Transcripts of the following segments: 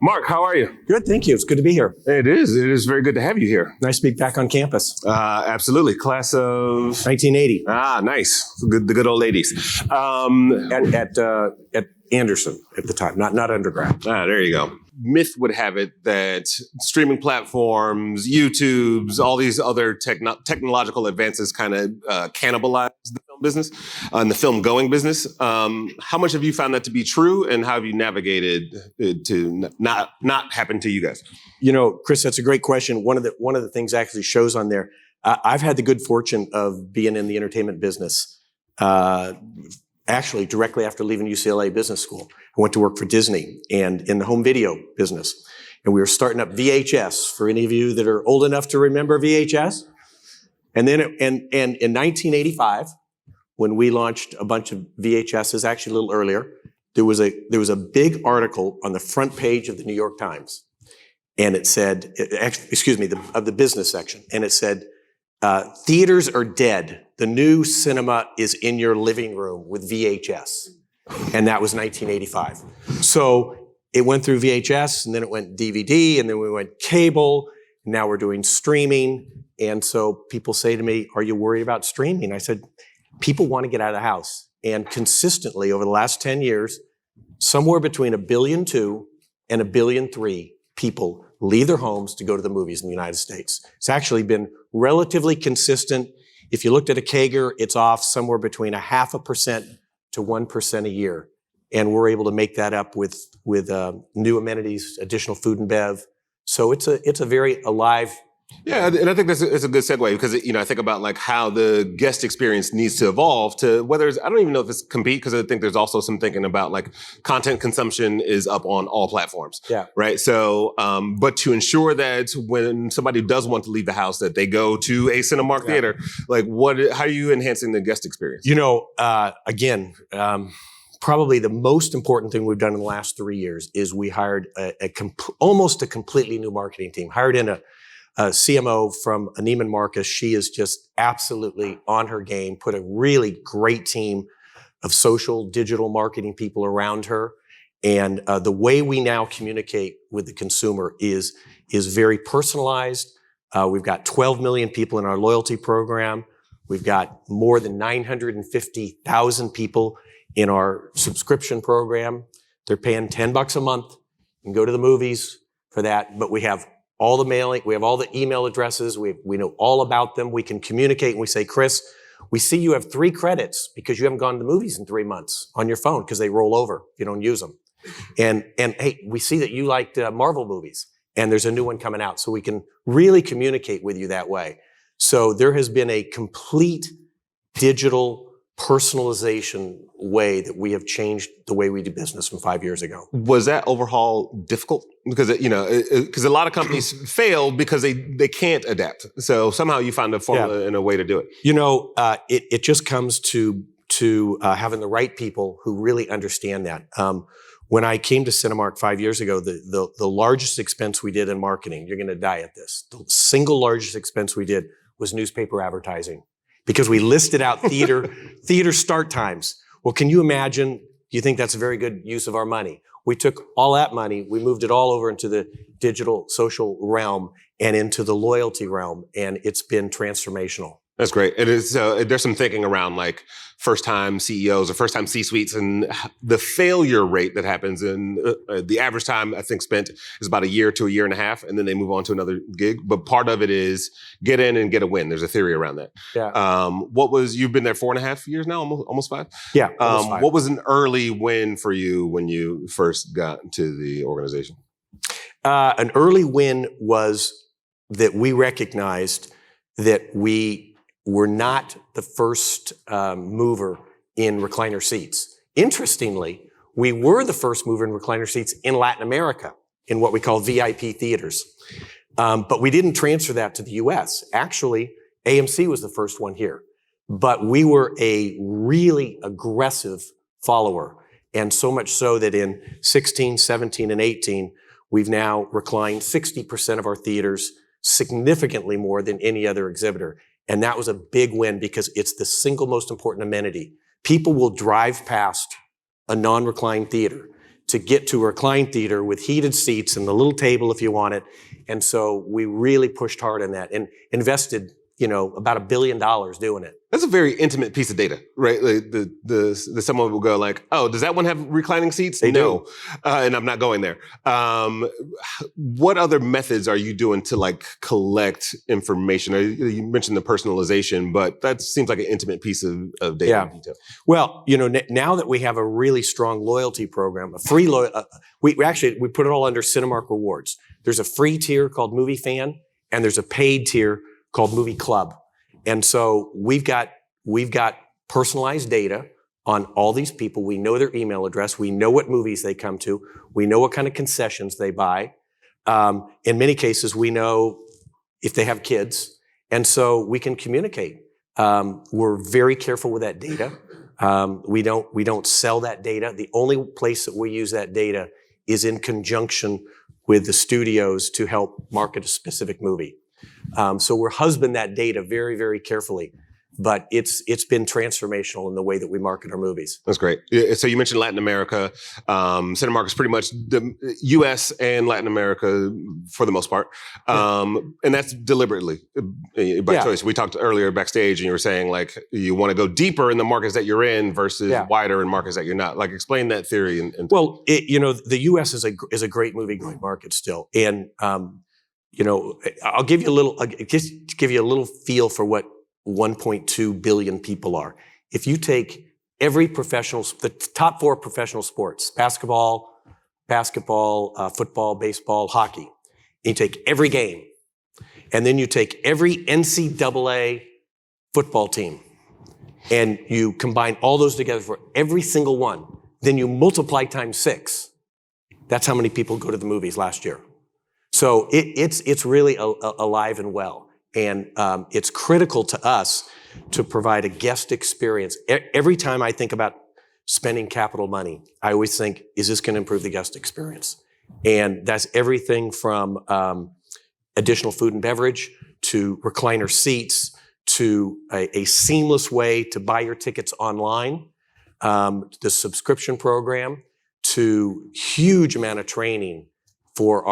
Mark, how are you? Good, thank you. It's good to be here. It is. It is very good to have you here. Nice to be back on campus. Absolutely. Class of 1980 nice. The good old ladies. at Anderson at the time, not undergrad. There you go. Myth would have it that streaming platforms, YouTubes, all these other technological advances kind of cannibalize the film business and the film going business. How much have you found that to be true, and how have you navigated it to not happen to you guys? You know, Chris, that's a great question. One of the things actually shows on there. I've had the good fortune of being in the entertainment business. Actually, directly after leaving UCLA Business School, I went to work for Disney and in the home video business. And we were starting up VHS, for any of you that are old enough to remember VHS. And then in 1985, when we launched a bunch of VHSs, actually a little earlier, there was a big article on the front page of the New York Times. And it said, of the business section. And it said, theaters are dead. The new cinema is in your living room with VHS. And that was 1985. So it went through VHS, and then it went DVD, and then we went cable. Now we're doing streaming. And so people say to me, are you worried about streaming? I said, people want to get out of the house. And consistently over the last 10 years, somewhere between 1.2 billion and 1.3 billion people leave their homes to go to the movies in the United States. It's actually been relatively consistent. If you looked at a CAGR, it's off somewhere between 0.5% to 1% a year. And we're able to make that up with new amenities, additional food and bev. So it's a very alive. Yeah, and I think it's a good segue because, I think about like how the guest experience needs to evolve to whether it's, I don't even know if it's compete, because I think there's also some thinking about like content consumption is up on all platforms. Yeah. Right. So, but to ensure that when somebody does want to leave the house, that they go to a Cinemark theater, like how are you enhancing the guest experience? Probably the most important thing we've done in the last 3 years is we hired almost a completely new marketing team, hired in a CMO from Neiman Marcus. She is just absolutely on her game, put a really great team of social, digital marketing people around her. And the way we now communicate with the consumer is very personalized. We've got 12 million people in our loyalty program. We've got more than 950,000 people in our subscription program. They're paying $10 a month and go to the movies for that. But we have all the mailing, we have all the email addresses, we know all about them. We can communicate and we say, Chris, we see you have 3 credits because you haven't gone to the movies in 3 months on your phone because they roll over if you don't use them. And hey, we see that you liked Marvel movies and there's a new one coming out. So we can really communicate with you that way. So there has been a complete digital personalization way that we have changed the way we do business from 5 years ago. Was that overhaul difficult? Because, because a lot of companies fail because they can't adapt. So somehow you find a formula and a way to do it. It just comes to having the right people who really understand that. When I came to Cinemark 5 years ago, the largest expense we did in marketing, you're going to die at this, the single largest expense we did was newspaper advertising. Because we listed out theater start times. Well, can you imagine, do you think that's a very good use of our money? We took all that money, we moved it all over into the digital social realm and into the loyalty realm, and it's been transformational. That's great. It is. There's some thinking around like first-time CEOs or first-time C-suites and the failure rate that happens. And the average time I think spent is about 1 year to 1.5 years, and then they move on to another gig. But part of it is get in and get a win. There's a theory around that. Yeah. You've been there 4.5 years now, almost 5? Yeah. Almost 5. What was an early win for you when you first got into the organization? An early win was that we recognized that we were not the first mover in recliner seats. Interestingly, we were the first mover in recliner seats in Latin America in what we call VIP theaters. But we didn't transfer that to the US. Actually, AMC was the first one here. But we were a really aggressive follower. And so much so that in 16, 17, and 18, we've now reclined 60% of our theaters, significantly more than any other exhibitor. And that was a big win because it's the single most important amenity. People will drive past a non-reclined theater to get to a recline theater with heated seats and the little table if you want it. And so we really pushed hard on that and invested, about $1 billion doing it. That's a very intimate piece of data, right? Like the someone will go like, "Oh, does that one have reclining seats?" They no, do. And I'm not going there. What other methods are you doing to like collect information? You mentioned the personalization, but that seems like an intimate piece of data. Yeah. And detail. Well, now that we have a really strong loyalty program, a free we put it all under Cinemark Rewards. There's a free tier called Movie Fan, and there's a paid tier called Movie Club. And so we've got personalized data on all these people. We know their email address. We know what movies they come to. We know what kind of concessions they buy. In many cases, we know if they have kids. And so we can communicate. We're very careful with that data. We don't sell that data. The only place that we use that data is in conjunction with the studios to help market a specific movie. So we're husband that data very, very carefully, but it's been transformational in the way that we market our movies. That's great. So you mentioned Latin America. Cinemark is pretty much the U.S. and Latin America for the most part, and that's deliberately by choice. We talked earlier backstage, and you were saying like you want to go deeper in the markets that you're in versus wider in markets that you're not. Like explain that theory. Well, the U.S. is a great movie going market still, and I'll give you a little, just to give you a little feel for what 1.2 billion people are. If you take the top 4 professional sports, basketball, football, baseball, hockey, and you take every game, and then you take every NCAA football team, and you combine all those together for every single one, then you multiply times 6. That's how many people go to the movies last year. So it's really alive and well. And it's critical to us to provide a guest experience. Every time I think about spending capital money, I always think, is this going to improve the guest experience? And that's everything from additional food and beverage to recliner seats to a seamless way to buy your tickets online, the subscription program, to huge amount of training for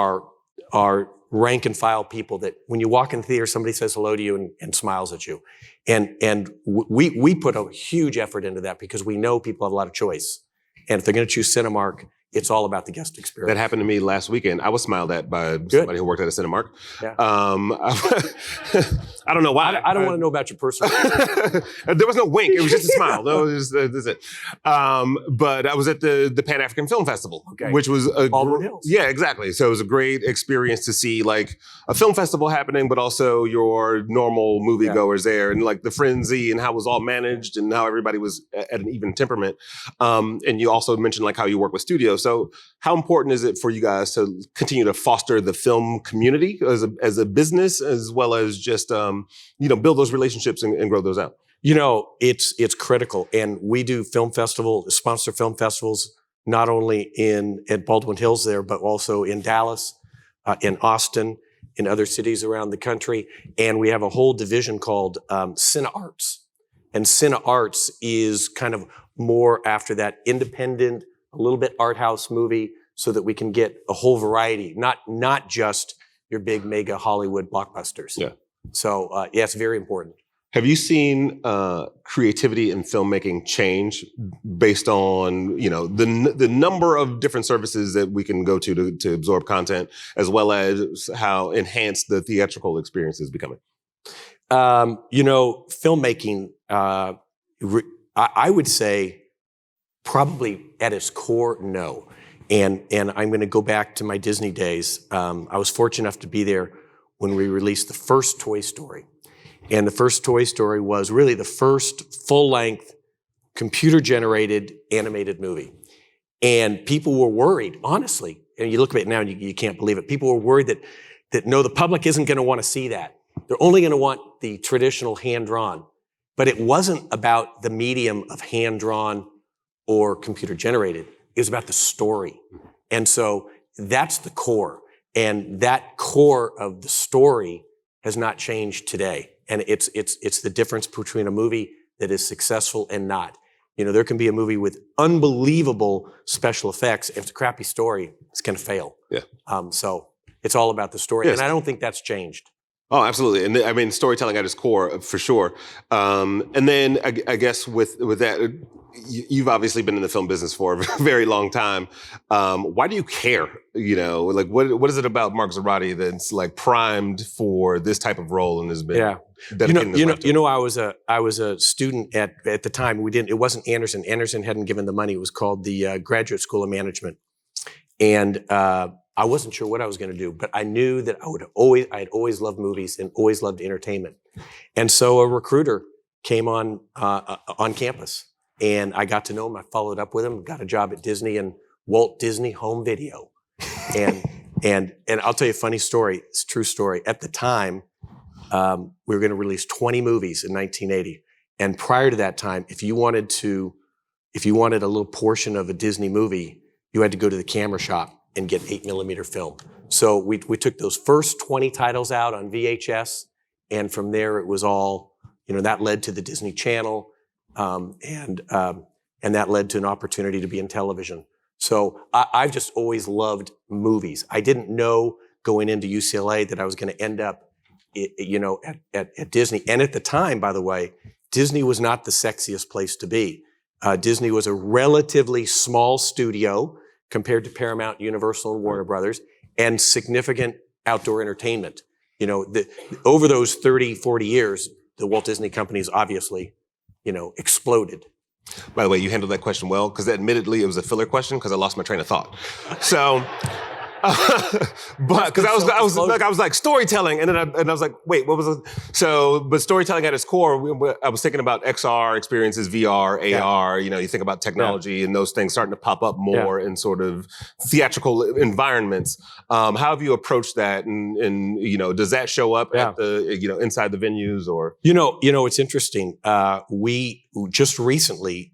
our rank and file people that when you walk in the theater, somebody says hello to you and smiles at you. And we put a huge effort into that because we know people have a lot of choice. And if they're going to choose Cinemark, it's all about the guest experience. That happened to me last weekend. I was smiled at by somebody who worked at a Cinemark. Yeah. I don't know why. I don't want to know about your personal life. There was no wink. It was just a smile. That was that's it. But I was at the Pan African Film Festival, which was Baldwin Hills. Yeah, exactly. So it was a great experience to see like a film festival happening, but also your normal moviegoers there, and like the frenzy and how it was all managed and how everybody was at an even temperament. And you also mentioned like how you work with studios. So how important is it for you guys to continue to foster the film community as a business, as well as just build those relationships and grow those out? It's critical, and we do sponsor film festivals not only at Baldwin Hills there, but also in Dallas, in Austin, in other cities around the country, and we have a whole division called Cinearts, and Cinearts is kind of more after that independent, a little bit art house movie, so that we can get a whole variety, not just your big mega Hollywood blockbusters. Yeah. So it's very important. Have you seen creativity in filmmaking change based on the number of different services that we can go to absorb content, as well as how enhanced the theatrical experience is becoming? Filmmaking, I would say probably at its core, no. And I'm going to go back to my Disney days. I was fortunate enough to be there when we released the first Toy Story. And the first Toy Story was really the first full-length, computer-generated animated movie. And people were worried, honestly. And you look at it now and you can't believe it. People were worried that no, the public isn't going to want to see that. They're only going to want the traditional hand-drawn. But it wasn't about the medium of hand-drawn or computer-generated. It was about the story. And so that's the core. And that core of the story has not changed today. And it's the difference between a movie that is successful and not. There can be a movie with unbelievable special effects. If it's a crappy story, it's going to fail. Yeah. So it's all about the story. Yes. And I don't think that's changed. Oh, absolutely. And I mean, storytelling at its core, for sure. And then I guess with that, you've obviously been in the film business for a very long time. Why do you care? Like what is it about Mark Zoradi that's like primed for this type of role and has been dedicating his life to it? I was a student at the time. It wasn't Anderson. Anderson hadn't given the money. It was called the Graduate School of Management. And I wasn't sure what I was going to do, but I knew that I had always loved movies and always loved entertainment. And so a recruiter came on campus, and I got to know him. I followed up with him, got a job at Disney and Walt Disney Home Video. And I'll tell you a funny story. It's a true story. At the time, we were going to release 20 movies in 1980. And prior to that time, if you wanted a little portion of a Disney movie, you had to go to the camera shop and get 8mm film. So we took those first 20 titles out on VHS, and from there it was all, that led to the Disney Channel, and that led to an opportunity to be in television. So I've just always loved movies. I didn't know going into UCLA that I was going to end up, at Disney. And at the time, by the way, Disney was not the sexiest place to be. Disney was a relatively small studio compared to Paramount, Universal, and Warner Brothers, and significant outdoor entertainment. Over those 30, 40 years, the Walt Disney Company's obviously, exploded. By the way, you handled that question well, because admittedly it was a filler question because I lost my train of thought. So, but because I was like storytelling, and then I was like, wait, what was it? So, but storytelling at its core, I was thinking about XR experiences, VR, AR. You think about technology and those things starting to pop up more in sort of theatrical environments. How have you approached that? And does that show up at the inside the venues or? It's interesting. We just recently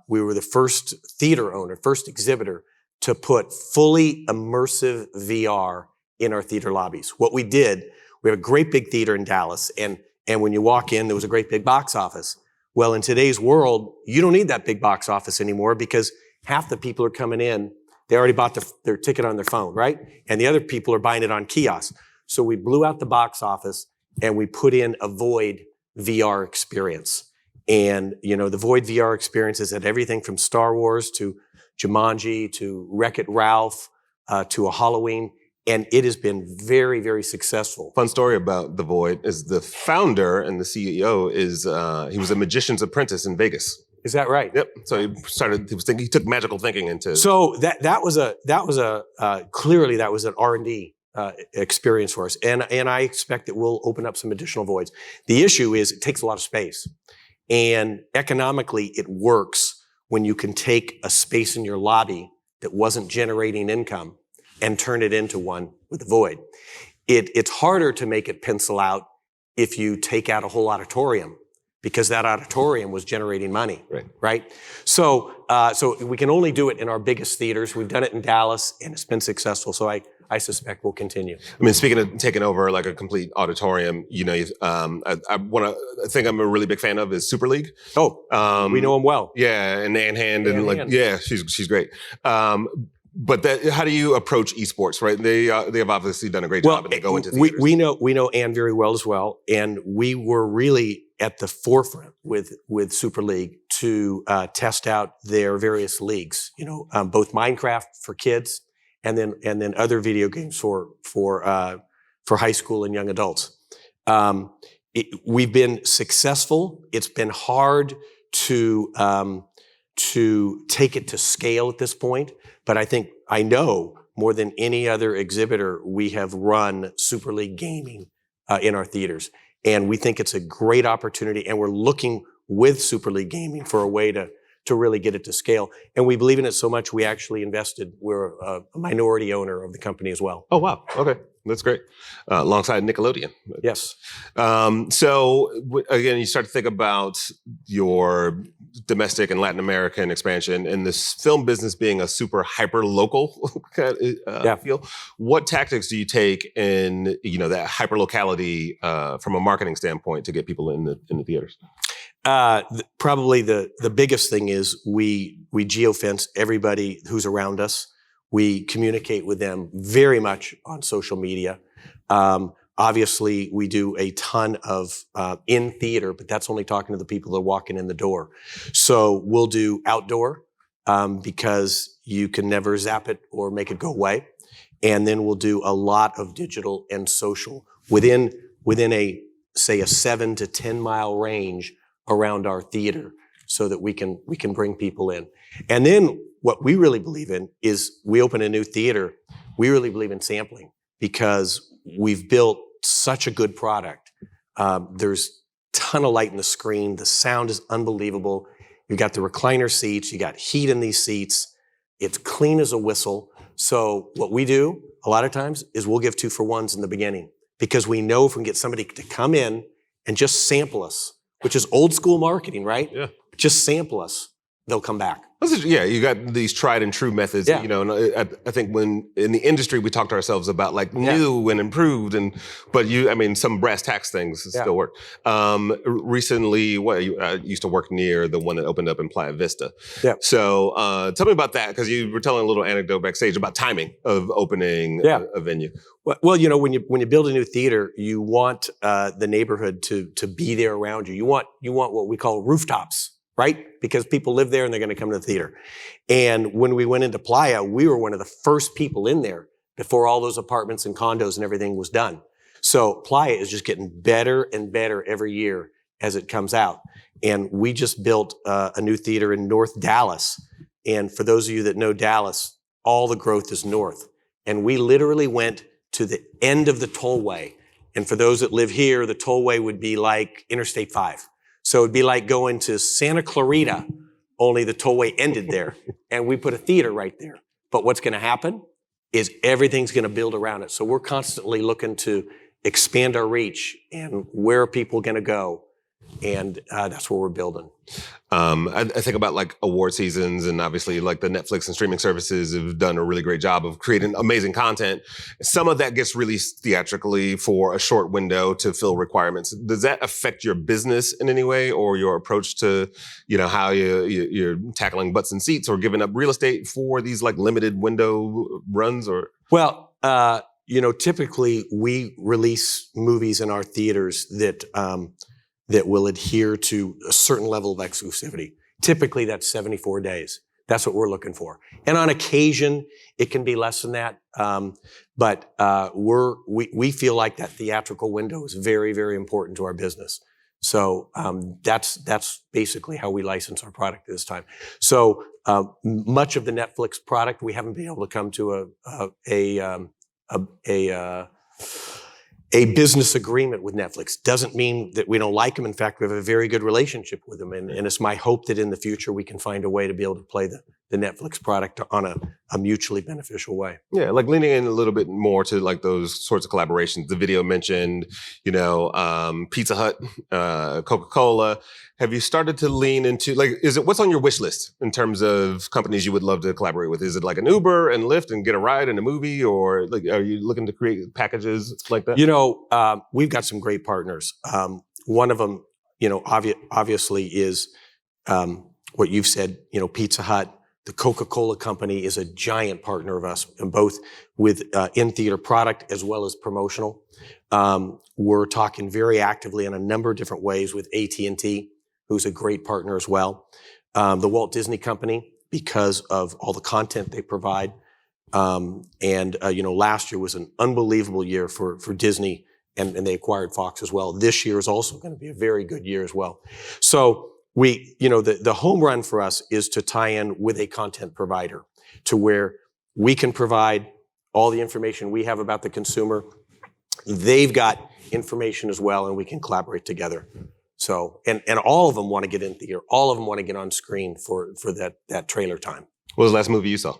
we were the first theater owner, first exhibitor to put fully immersive VR in our theater lobbies. What we did, we have a great big theater in Dallas, and when you walk in, there was a great big box office. Well, in today's world, you don't need that big box office anymore because half the people are coming in, they already bought their ticket on their phone, right? And the other people are buying it on kiosks. So we blew out the box office and we put in a Void VR experience. And, the Void VR experience is at everything from Star Wars to Jumanji to Wreck-It Ralph to a Halloween, and it has been very, very successful. Fun story about The Void is the founder and the CEO he was a magician's apprentice in Vegas. Is that right? Yep. So he took magical thinking into. So that was clearly that was an R&D experience for us, and I expect that we'll open up some additional voids. The issue is it takes a lot of space, and economically it works when you can take a space in your lobby that wasn't generating income and turn it into one with a void. It's harder to make it pencil out if you take out a whole auditorium because that auditorium was generating money, right? So we can only do it in our biggest theaters. We've done it in Dallas, and it's been successful. So I suspect we'll continue. I mean, speaking of taking over like a complete auditorium, I think I'm a really big fan of is Super League. Oh, we know him well. Yeah, and Ann Hand, she's great. But how do you approach esports? Right, they have obviously done a great job, and they go into theaters. We know Ann very well as well, and we were really at the forefront with Super League to test out their various leagues. Both Minecraft for kids. And then other video games for high school and young adults. We've been successful. It's been hard to take it to scale at this point, but I know more than any other exhibitor, we have run Super League gaming in our theaters, and we think it's a great opportunity. And we're looking with Super League gaming for a way to really get it to scale. And we believe in it so much, we actually invested. We're a minority owner of the company as well. Oh, wow. Okay. That's great. Alongside Nickelodeon. Yes. So again, you start to think about your domestic and Latin American expansion and this film business being a super hyper local feel. What tactics do you take in, that hyper locality from a marketing standpoint to get people in the theaters? Probably the biggest thing is we geofence everybody who's around us. We communicate with them very much on social media. Obviously, we do a ton of in theater, but that's only talking to the people that are walking in the door. So we'll do outdoor because you can never zap it or make it go away. And then we'll do a lot of digital and social within a, say, a 7 to 10 mile range around our theater so that we can bring people in. And then what we really believe in is we open a new theater. We really believe in sampling because we've built such a good product. There's a ton of light in the screen. The sound is unbelievable. You got the recliner seats. You got heat in these seats. It's clean as a whistle. So what we do a lot of times is we'll give 2-for-1s in the beginning because we know if we can get somebody to come in and just sample us, which is old school marketing, right? Yeah. Just sample us, they'll come back. Yeah, you got these tried and true methods. Yeah. You know, and I think when in the industry we talk to ourselves about like new and improved, but some brass tacks things still work. Recently, I used to work near the one that opened up in Playa Vista. Yeah. So tell me about that because you were telling a little anecdote backstage about timing of opening a venue. Well, you know, when you build a new theater, you want the neighborhood to be there around you. You want what we call rooftops. Right? Because people live there and they're going to come to the theater. And when we went into Playa, we were one of the first people in there before all those apartments and condos and everything was done. So Playa is just getting better and better every year as it comes out. And we just built a new theater in North Dallas. And for those of you that know Dallas, all the growth is north. And we literally went to the end of the tollway. And for those that live here, the tollway would be like Interstate 5. So it'd be like going to Santa Clarita, only the tollway ended there. And we put a theater right there. But what's going to happen is everything's going to build around it. So we're constantly looking to expand our reach and where are people going to go. And that's what we're building. I think about like award seasons and obviously like the Netflix and streaming services have done a really great job of creating amazing content. Some of that gets released theatrically for a short window to fill requirements. Does that affect your business in any way or your approach to, you know, how you're tackling butts and seats or giving up real estate for these like limited window runs or? Well, you know, typically we release movies in our theaters that will adhere to a certain level of exclusivity. Typically, that's 74 days. That's what we're looking for. And on occasion, it can be less than that. But we feel like that theatrical window is very, very important to our business. So that's basically how we license our product at this time. So much of the Netflix product, we haven't been able to come to a business agreement with Netflix. Doesn't mean that we don't like them. In fact, we have a very good relationship with them. And it's my hope that in the future we can find a way to be able to play the Netflix product on a mutually beneficial way. Yeah, like leaning in a little bit more to like those sorts of collaborations. The video mentioned, you know, Pizza Hut, Coca-Cola. Have you started to lean into, like, what's on your wish list in terms of companies you would love to collaborate with? Is it like an Uber and Lyft and get a ride in a movie? Or like, are you looking to create packages like that? You know, we've got some great partners. One of them, you know, obviously is what you've said, you know, Pizza Hut. The Coca-Cola company is a giant partner of us, both with in-theater product as well as promotional. We're talking very actively in a number of different ways with AT&T, who's a great partner as well. The Walt Disney Company, because of all the content they provide. You know, last year was an unbelievable year for Disney, and they acquired Fox as well. This year is also going to be a very good year as well. So you know, the home run for us is to tie in with a content provider to where we can provide all the information we have about the consumer. They've got information as well, and we can collaborate together. So, and all of them want to get in theater. All of them want to get on screen for that trailer time. What was the last movie you saw?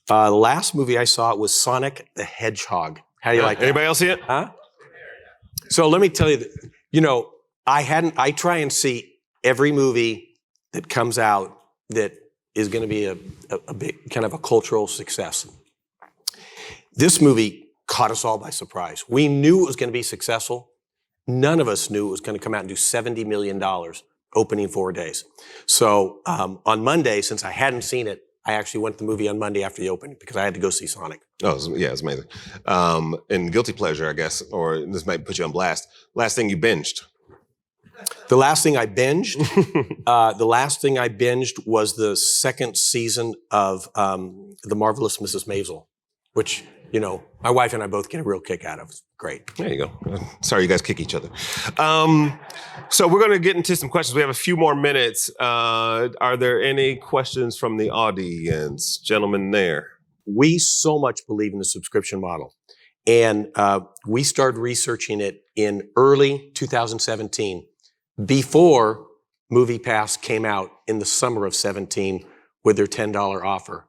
The last movie I saw was Sonic the Hedgehog. How do you like that? Anybody else see it? Huh? So let me tell you, you know, I try and see every movie that comes out that is going to be a big kind of a cultural success. This movie caught us all by surprise. We knew it was going to be successful. None of us knew it was going to come out and do $70 million opening 4 days. So on Monday, since I hadn't seen it, I actually went to the movie on Monday after the opening because I had to go see Sonic. Oh, yeah, it's amazing. And guilty pleasure, I guess, or this might put you on blast. Last thing you binged? The last thing I binged, was the second season of The Marvelous Mrs. Maisel, which, you know, my wife and I both get a real kick out of. It's great. There you go. Sorry, you guys kick each other. So we're going to get into some questions. We have a few more minutes. Are there any questions from the audience? Gentlemen there. We so much believe in the subscription model. And we started researching it in early 2017, before MoviePass came out in the summer of 17 with their $10 offer.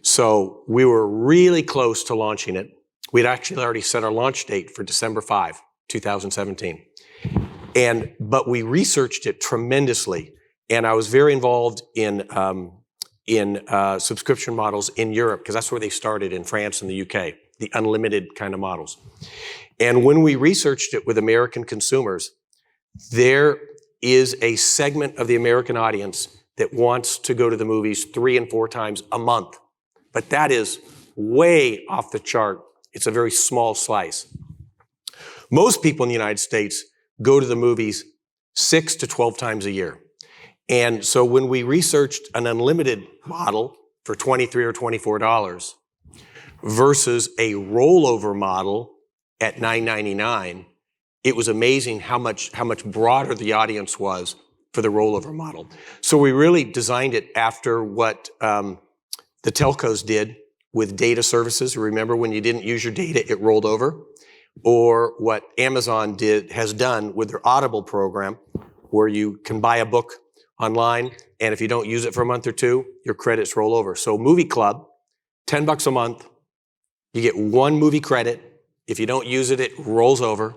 So we were really close to launching it. We'd actually already set our launch date for December 5, 2017. But we researched it tremendously. And I was very involved in subscription models in Europe, because that's where they started, in France and the UK, the unlimited kind of models. And when we researched it with American consumers, there is a segment of the American audience that wants to go to the movies 3 and 4 times a month. But that is way off the chart. It's a very small slice. Most people in the United States go to the movies 6 to 12 times a year. And so when we researched an unlimited model for $23 or $24 versus a rollover model at $9.99, it was amazing how much broader the audience was for the rollover model. So we really designed it after what the telcos did with data services. Remember, when you didn't use your data, it rolled over. Or what Amazon has done with their Audible program, where you can buy a book online, and if you don't use it for a month or 2, your credits roll over. So Movie Club, $10 a month, you get 1 movie credit. If you don't use it, it rolls over.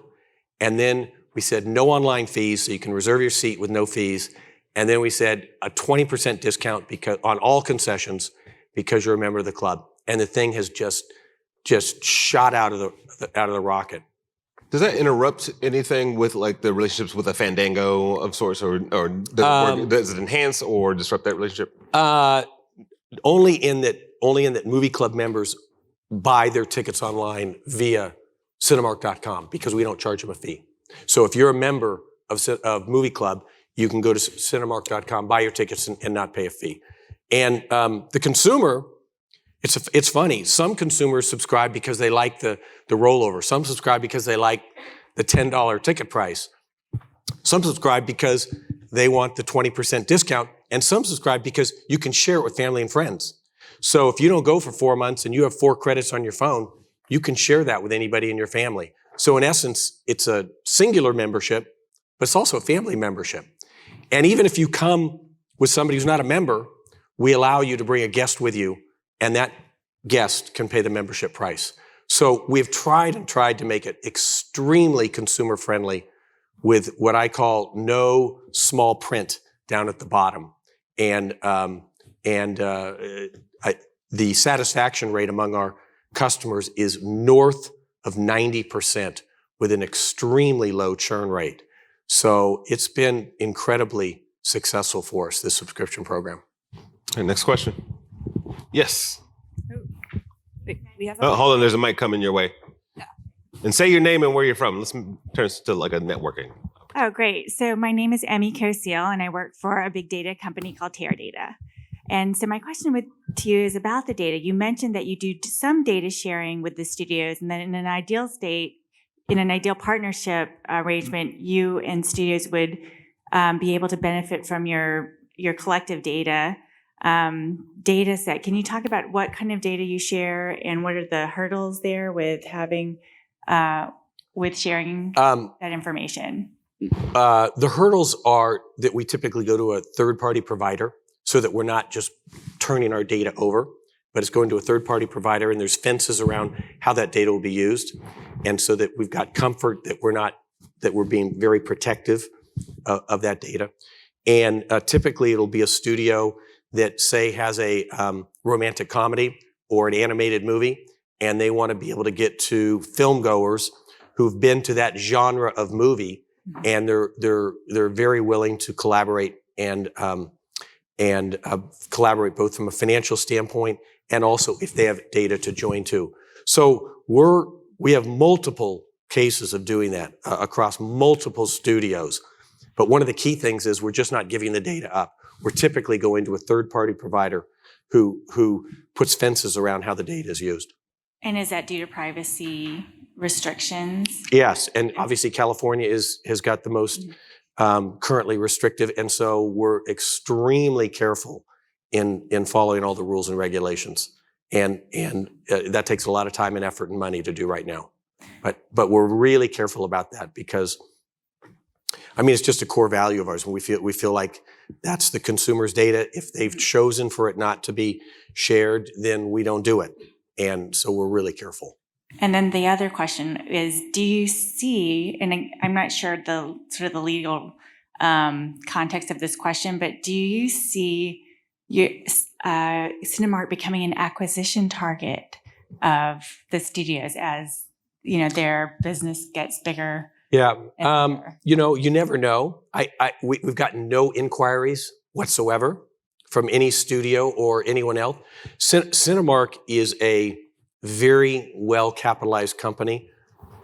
And then we said no online fees, so you can reserve your seat with no fees. And then we said a 20% discount on all concessions because you're a member of the club. And the thing has just shot out of the rocket. Does that interrupt anything with like the relationships with a Fandango of sorts, or does it enhance or disrupt that relationship? Only in that Movie Club members buy their tickets online via Cinemark.com, because we don't charge them a fee. So if you're a member of Movie Club, you can go to Cinemark.com, buy your tickets, and not pay a fee. And the consumer, it's funny. Some consumers subscribe because they like the rollover. Some subscribe because they like the $10 ticket price. Some subscribe because they want the 20% discount. And some subscribe because you can share it with family and friends. So if you don't go for 4 months and you have 4 credits on your phone, you can share that with anybody in your family. So in essence, it's a singular membership, but it's also a family membership. And even if you come with somebody who's not a member, we allow you to bring a guest with you, and that guest can pay the membership price. So we've tried to make it extremely consumer friendly, with what I call no small print down at the bottom. And the satisfaction rate among our customers is north of 90%, with an extremely low churn rate. So it's been incredibly successful for us, this subscription program. Okay, next question. Yes. We have Hold on, there's a mic coming your way. Yeah. And say your name and where you're from. Let's turn this to like a networking. Oh, great. So my name is Emmy Cosile, and I work for a big data company called Teradata. And so my question to you is about the data. You mentioned that you do some data sharing with the studios, and then in an ideal state, in an ideal partnership arrangement, you and studios would be able to benefit from your collective data set. Can you talk about what kind of data you share, and what are the hurdles there with having with sharing that information? The hurdles are that we typically go to a third-party provider, so that we're not just turning our data over, but it's going to a third-party provider, and there's fences around how that data will be used, and so that we've got comfort that we're being very protective of that data. And typically, it'll be a studio that, say, has a romantic comedy or an animated movie, and they want to be able to get to film goers who've been to that genre of movie and they're very willing to collaborate and collaborate both from a financial standpoint and also if they have data to join to. So we have multiple cases of doing that across multiple studios. But one of the key things is we're just not giving the data up. We're typically going to a third-party provider who puts fences around how the data is used. And is that due to privacy restrictions? Yes, and obviously California has got the most currently restrictive, and so we're extremely careful in following all the rules and regulations. And that takes a lot of time and effort and money to do right now. But we're really careful about that because, I mean, it's just a core value of ours. When we feel like that's the consumer's data. If they've chosen for it not to be shared, then we don't do it. And so we're really careful. And then the other question is, do you see, and I'm not sure the sort of the legal context of this question, but do you see Cinemark becoming an acquisition target of the studios as, you know, their business gets bigger? Yeah, you know, you never know. We've gotten no inquiries whatsoever from any studio or anyone else. Cinemark is a very well-capitalized company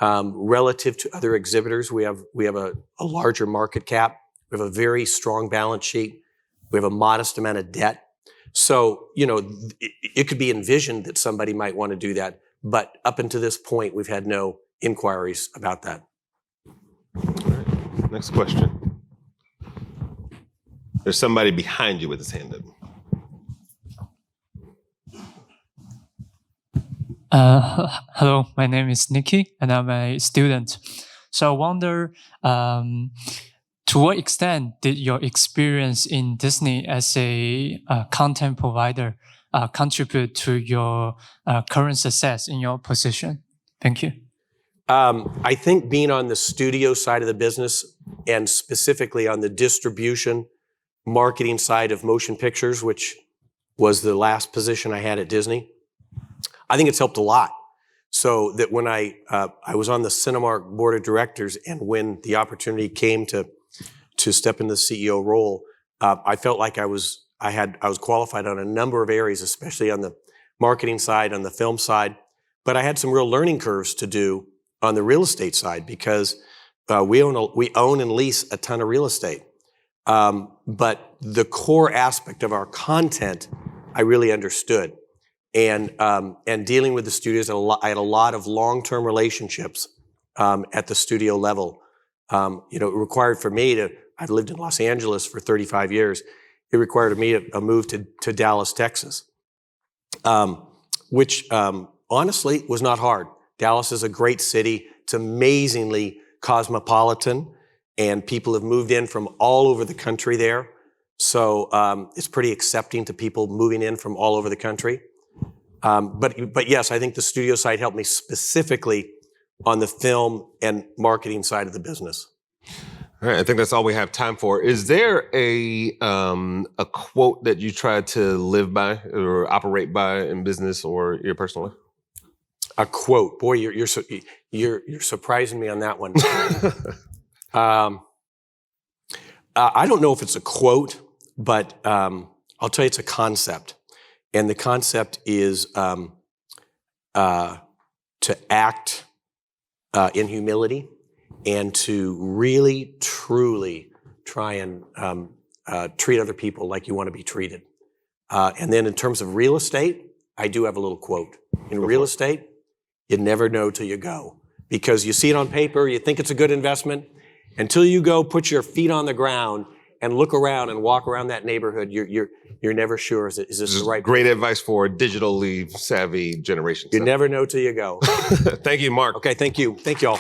relative to other exhibitors. We have a larger market cap. We have a very strong balance sheet. We have a modest amount of debt. So, you know, it could be envisioned that somebody might want to do that. But up until this point, we've had no inquiries about that. All right. Next question. There's somebody behind you with his hand up. Hello, my name is Nikki, and I'm a student. So I wonder, to what extent did your experience in Disney as a content provider contribute to your current success in your position? Thank you. I think being on the studio side of the business and specifically on the distribution, marketing side of motion pictures, which was the last position I had at Disney, I think it's helped a lot. So that when I was on the Cinemark board of directors, and when the opportunity came to step into the CEO role, I felt like I was qualified on a number of areas, especially on the marketing side, on the film side. But I had some real learning curves to do on the real estate side because we own and lease a ton of real estate. But the core aspect of our content, I really understood. And dealing with the studios, I had a lot of long-term relationships at the studio level. You know, it required for me I've lived in Los Angeles for 35 years. It required me a move to Dallas, Texas, which honestly was not hard. Dallas is a great city. It's amazingly cosmopolitan, and people have moved in from all over the country there. So it's pretty accepting to people moving in from all over the country. But yes, I think the studio side helped me specifically on the film and marketing side of the business. All right, I think that's all we have time for. Is there a quote that you try to live by or operate by in business or your personal life? A quote, boy, you're surprising me on that one. I don't know if it's a quote, but I'll tell you it's a concept. And the concept is to act in humility and to really, truly try and treat other people like you want to be treated. And then in terms of real estate, I do have a little quote. In real estate, you never know till you go. Because you see it on paper, you think it's a good investment. Until you go put your feet on the ground and look around and walk around that neighborhood, you're never sure, is this the right great place? advice for digitally savvy generations. You never know till you go. Thank you, Mark. Okay, thank you. Thank you all.